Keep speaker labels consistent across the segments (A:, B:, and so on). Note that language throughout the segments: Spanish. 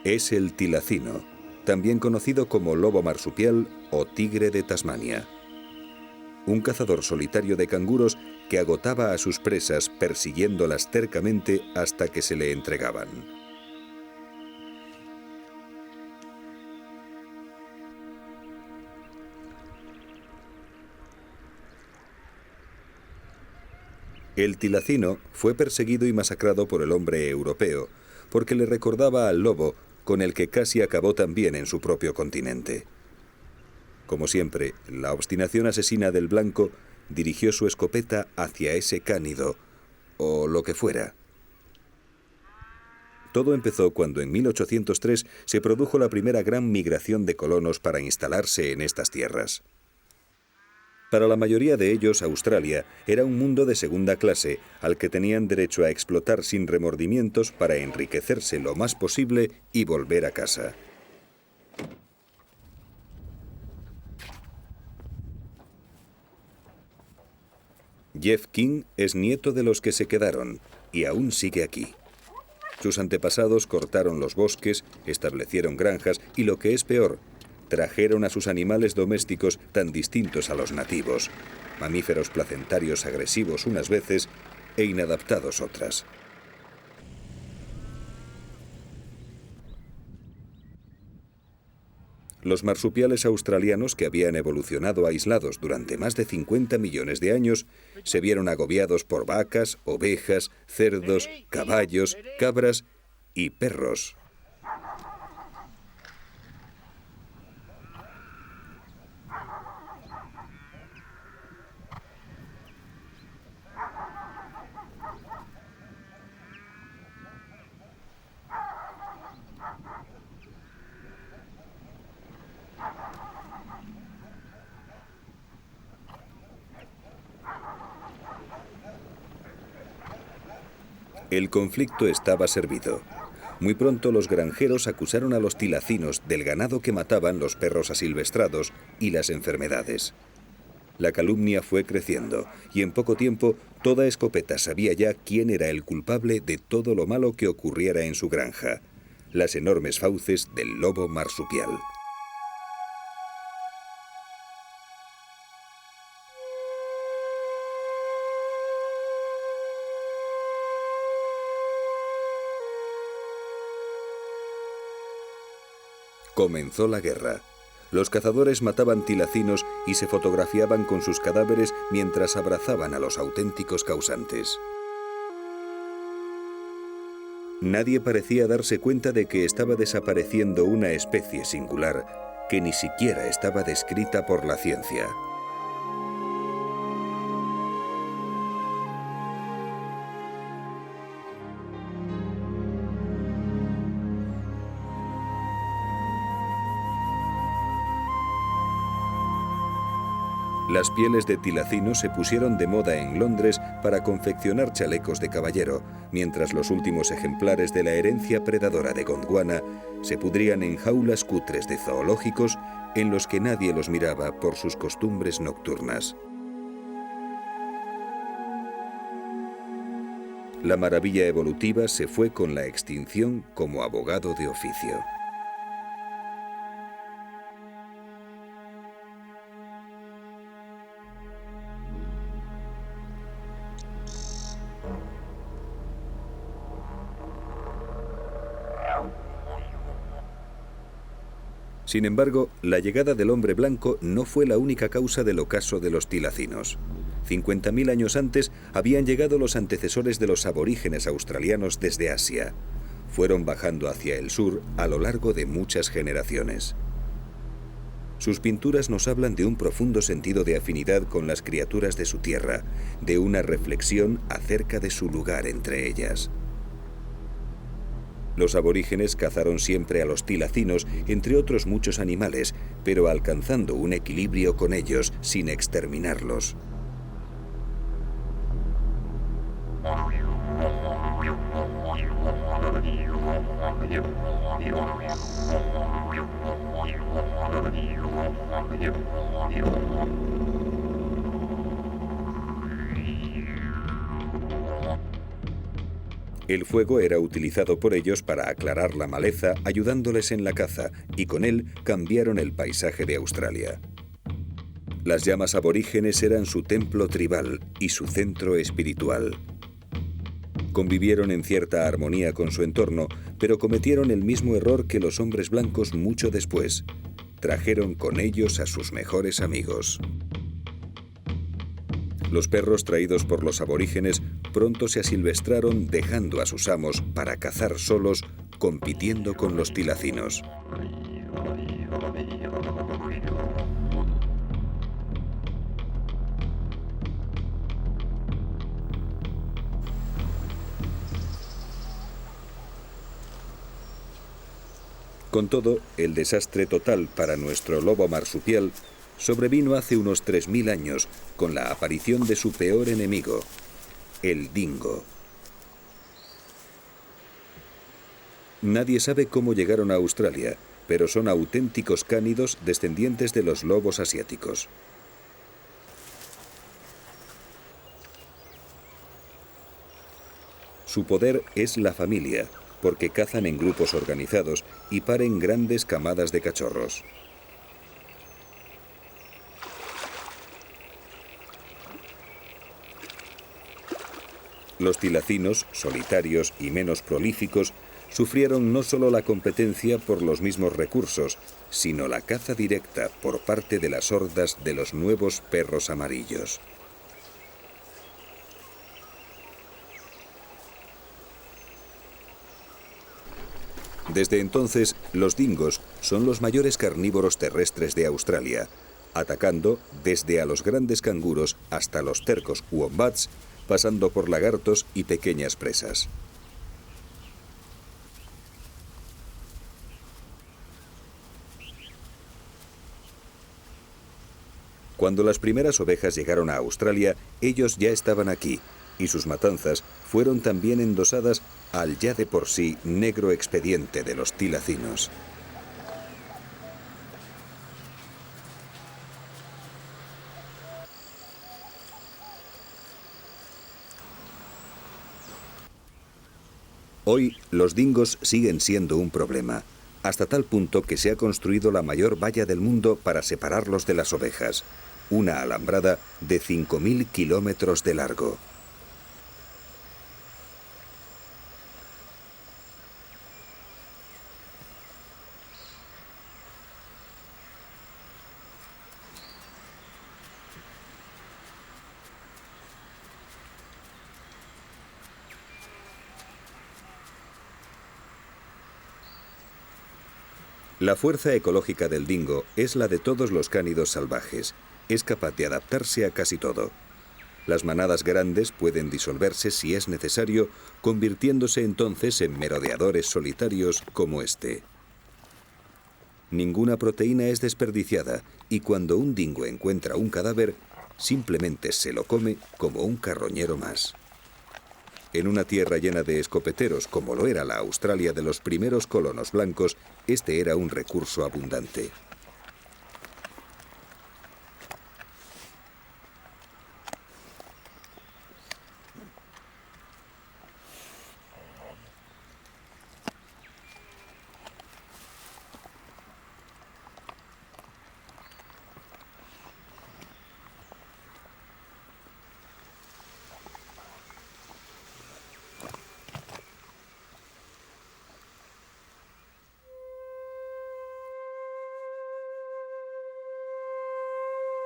A: Es el tilacino, también conocido como lobo marsupial o tigre de Tasmania. Un cazador solitario de canguros que agotaba a sus presas persiguiéndolas tercamente hasta que se le entregaban. El tilacino fue perseguido y masacrado por el hombre europeo, porque le recordaba al lobo, con el que casi acabó también en su propio continente. Como siempre, la obstinación asesina del blanco dirigió su escopeta hacia ese cánido, o lo que fuera. Todo empezó cuando en 1803 se produjo la primera gran migración de colonos para instalarse en estas tierras. Para la mayoría de ellos, Australia era un mundo de segunda clase al que tenían derecho a explotar sin remordimientos para enriquecerse lo más posible y volver a casa. Jeff King es nieto de los que se quedaron y aún sigue aquí. Sus antepasados cortaron los bosques, establecieron granjas y, lo que es peor, trajeron a sus animales domésticos tan distintos a los nativos, mamíferos placentarios agresivos unas veces e inadaptados otras. Los marsupiales australianos, que habían evolucionado aislados durante más de 50 millones de años, se vieron agobiados por vacas, ovejas, cerdos, caballos, cabras y perros. El conflicto estaba servido. Muy pronto los granjeros acusaron a los tilacinos del ganado que mataban los perros asilvestrados y las enfermedades. La calumnia fue creciendo y en poco tiempo toda Escopeta sabía ya quién era el culpable de todo lo malo que ocurriera en su granja: las enormes fauces del lobo marsupial. Comenzó la guerra. Los cazadores mataban tilacinos y se fotografiaban con sus cadáveres mientras abrazaban a los auténticos causantes. Nadie parecía darse cuenta de que estaba desapareciendo una especie singular que ni siquiera estaba descrita por la ciencia. Las pieles de tilacino se pusieron de moda en Londres para confeccionar chalecos de caballero, mientras los últimos ejemplares de la herencia predadora de Gondwana se pudrían en jaulas cutres de zoológicos en los que nadie los miraba por sus costumbres nocturnas. La maravilla evolutiva se fue con la extinción como abogado de oficio. Sin embargo, la llegada del hombre blanco no fue la única causa del ocaso de los tilacinos. 50.000 años antes habían llegado los antecesores de los aborígenes australianos desde Asia. Fueron bajando hacia el sur a lo largo de muchas generaciones. Sus pinturas nos hablan de un profundo sentido de afinidad con las criaturas de su tierra, de una reflexión acerca de su lugar entre ellas. Los aborígenes cazaron siempre a los tilacinos, entre otros muchos animales, pero alcanzando un equilibrio con ellos sin exterminarlos. El fuego era utilizado por ellos para aclarar la maleza, ayudándoles en la caza, y con él cambiaron el paisaje de Australia. Las llamas aborígenes eran su templo tribal y su centro espiritual. Convivieron en cierta armonía con su entorno, pero cometieron el mismo error que los hombres blancos mucho después. Trajeron con ellos a sus mejores amigos. Los perros traídos por los aborígenes pronto se asilvestraron, dejando a sus amos para cazar solos, compitiendo con los tilacinos. Con todo, el desastre total para nuestro lobo marsupial sobrevino hace unos 3000 años con la aparición de su peor enemigo, el dingo. Nadie sabe cómo llegaron a Australia, pero son auténticos cánidos descendientes de los lobos asiáticos. Su poder es la familia, porque cazan en grupos organizados y paren grandes camadas de cachorros. Los tilacinos, solitarios y menos prolíficos, sufrieron no solo la competencia por los mismos recursos, sino la caza directa por parte de las hordas de los nuevos perros amarillos. Desde entonces, los dingos son los mayores carnívoros terrestres de Australia, atacando desde a los grandes canguros hasta los tercos wombats, pasando por lagartos y pequeñas presas. Cuando las primeras ovejas llegaron a Australia, ellos ya estaban aquí, y sus matanzas fueron también endosadas al ya de por sí negro expediente de los tilacinos. Hoy, los dingos siguen siendo un problema, hasta tal punto que se ha construido la mayor valla del mundo para separarlos de las ovejas, una alambrada de 5000 kilómetros de largo. La fuerza ecológica del dingo es la de todos los cánidos salvajes. Es capaz de adaptarse a casi todo. Las manadas grandes pueden disolverse si es necesario, convirtiéndose entonces en merodeadores solitarios como este. Ninguna proteína es desperdiciada y cuando un dingo encuentra un cadáver, simplemente se lo come como un carroñero más. En una tierra llena de escopeteros, como lo era la Australia de los primeros colonos blancos, este era un recurso abundante.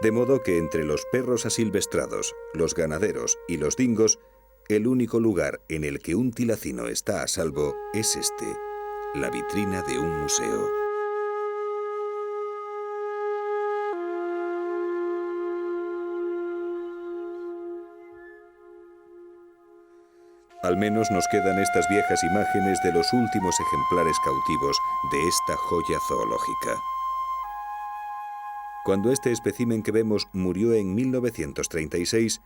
A: De modo que entre los perros asilvestrados, los ganaderos y los dingos, el único lugar en el que un tilacino está a salvo es este, la vitrina de un museo. Al menos nos quedan estas viejas imágenes de los últimos ejemplares cautivos de esta joya zoológica. Cuando este espécimen que vemos murió en 1936,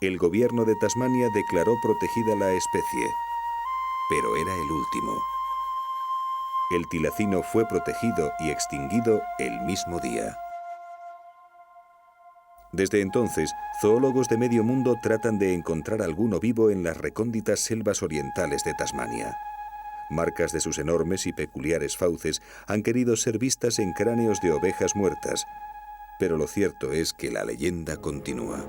A: el gobierno de Tasmania declaró protegida la especie, pero era el último. El tilacino fue protegido y extinguido el mismo día. Desde entonces, zoólogos de medio mundo tratan de encontrar alguno vivo en las recónditas selvas orientales de Tasmania. Marcas de sus enormes y peculiares fauces han querido ser vistas en cráneos de ovejas muertas, pero lo cierto es que la leyenda continúa.